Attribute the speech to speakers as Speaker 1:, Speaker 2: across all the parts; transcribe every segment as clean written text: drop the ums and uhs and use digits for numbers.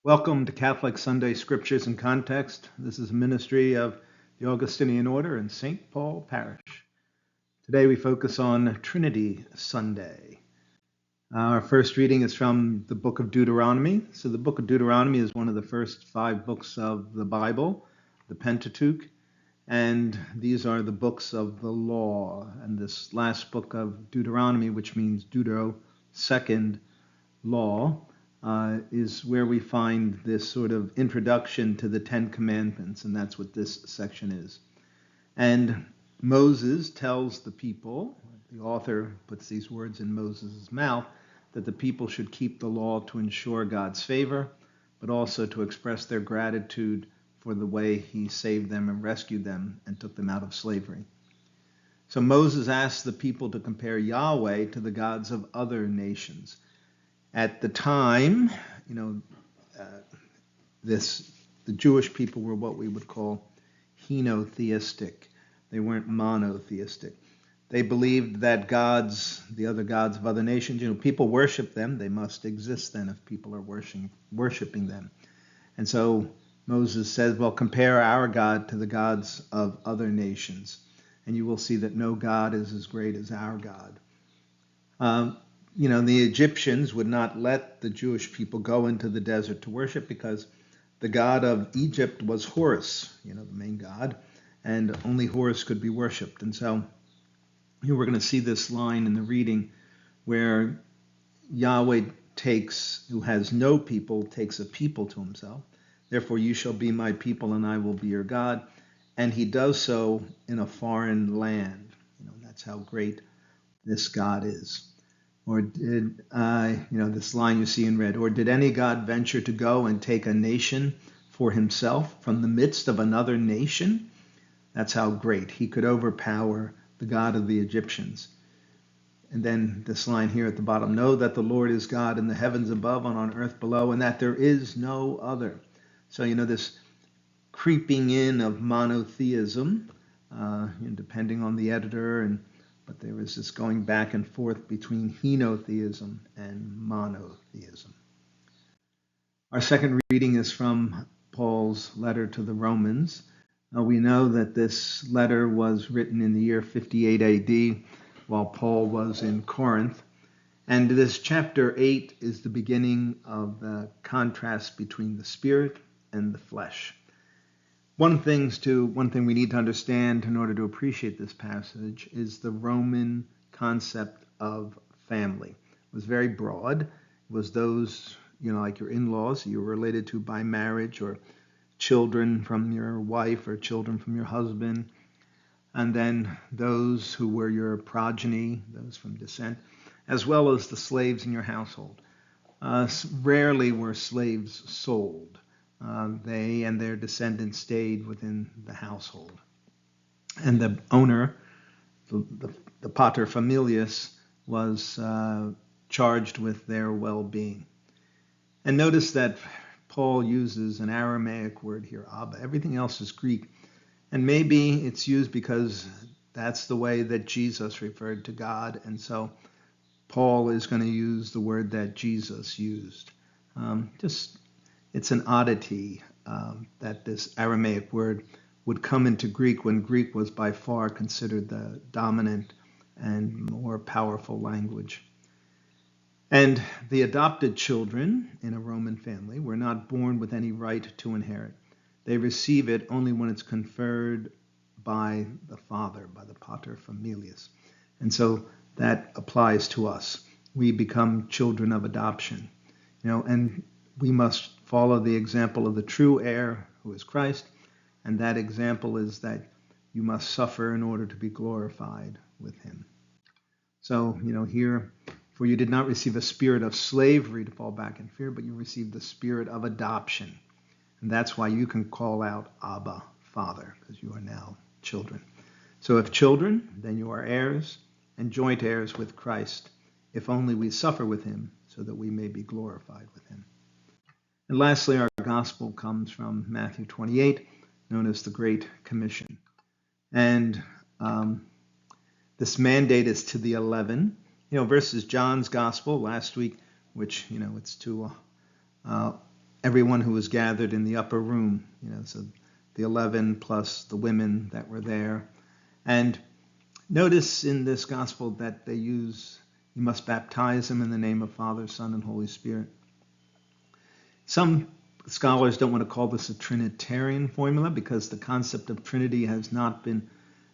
Speaker 1: Welcome to Catholic Sunday Scriptures and Context. This is a ministry of the Augustinian Order in St. Paul Parish. Today we focus on Trinity Sunday. Our first reading is from the book of Deuteronomy. So the book of Deuteronomy is one of the first 5 books of the Bible, the Pentateuch, and these are the books of the law. And this last book of Deuteronomy, which means Deutero, second law, is where we find this sort of introduction to the 10 Commandments, and that's what this section is. And Moses tells the people, the author puts these words in Moses' mouth, that the people should keep the law to ensure God's favor, but also to express their gratitude for the way he saved them and rescued them and took them out of slavery. So Moses asked the people to compare Yahweh to the gods of other nations. At the time, the Jewish people were what we would call henotheistic. They weren't monotheistic. They believed that gods, the other gods of other nations, people worship them. They must exist then if people are worshiping them. And so Moses says, well, compare our God to the gods of other nations, and you will see that no God is as great as our God. The Egyptians would not let the Jewish people go into the desert to worship because the god of Egypt was Horus, the main god, and only Horus could be worshipped. And so here we're going to see this line in the reading where Yahweh who has no people, takes a people to himself. Therefore you shall be my people and I will be your God. And he does so in a foreign land. That's how great this God is. Or did, this line you see in red, or did any God venture to go and take a nation for himself from the midst of another nation? That's how great. He could overpower the God of the Egyptians. And then this line here at the bottom, know that the Lord is God in the heavens above and on earth below, and that there is no other. So, this creeping in of monotheism, depending on the editor, but there is this going back and forth between henotheism and monotheism. Our second reading is from Paul's letter to the Romans. Now we know that this letter was written in the year 58 AD while Paul was in Corinth. And this chapter 8 is the beginning of the contrast between the spirit and the flesh. One thing we need to understand in order to appreciate this passage is the Roman concept of family. It was very broad. It was those, like your in-laws you were related to by marriage, or children from your wife or children from your husband, and then those who were your progeny, those from descent, as well as the slaves in your household. Rarely were slaves sold. They and their descendants stayed within the household. And the owner, the pater familias, was charged with their well-being. And notice that Paul uses an Aramaic word here, Abba. Everything else is Greek. And maybe it's used because that's the way that Jesus referred to God. And so Paul is going to use the word that Jesus used. It's an oddity that this Aramaic word would come into Greek when Greek was by far considered the dominant and more powerful language. And the adopted children in a Roman family were not born with any right to inherit. They receive it only when it's conferred by the father, by the pater familias. And so that applies to us. We become children of adoption, and we must follow the example of the true heir, who is Christ, and that example is that you must suffer in order to be glorified with him. So, here, for you did not receive a spirit of slavery to fall back in fear, but you received the spirit of adoption. And that's why you can call out Abba, Father, because you are now children. So if children, then you are heirs and joint heirs with Christ, if only we suffer with him, so that we may be glorified with him. And lastly, our gospel comes from Matthew 28, known as the Great Commission. And this mandate is to the 11, versus John's gospel last week, which, it's to everyone who was gathered in the upper room, so the 11 plus the women that were there. And notice in this gospel that they use, you must baptize them in the name of Father, Son, and Holy Spirit. Some scholars don't want to call this a Trinitarian formula because the concept of Trinity has not been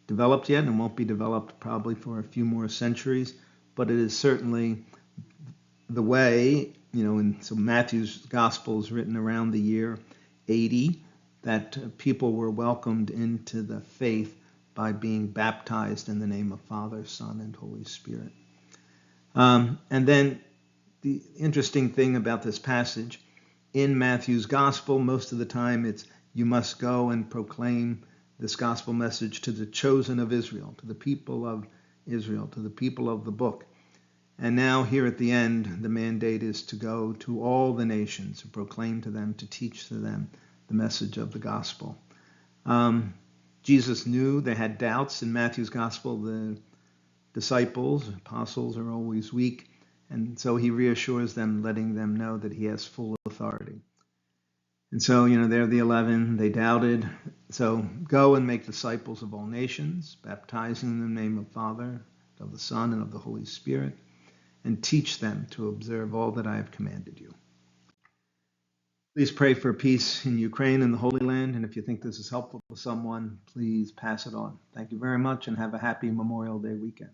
Speaker 1: developed yet and won't be developed probably for a few more centuries, but it is certainly the way, and so Matthew's gospel is written around the year 80, that people were welcomed into the faith by being baptized in the name of Father, Son, and Holy Spirit. And then the interesting thing about this passage, in Matthew's gospel, most of the time it's, you must go and proclaim this gospel message to the chosen of Israel, to the people of Israel, to the people of the book. And now here at the end, the mandate is to go to all the nations, to proclaim to them, to teach to them the message of the gospel. Jesus knew they had doubts. In Matthew's gospel, the disciples, apostles, are always weak. And so he reassures them, letting them know that he has full authority. And so, they're the 11, they doubted. So go and make disciples of all nations, baptizing them in the name of the Father, of the Son, and of the Holy Spirit, and teach them to observe all that I have commanded you. Please pray for peace in Ukraine and the Holy Land, and if you think this is helpful to someone, please pass it on. Thank you very much, and have a happy Memorial Day weekend.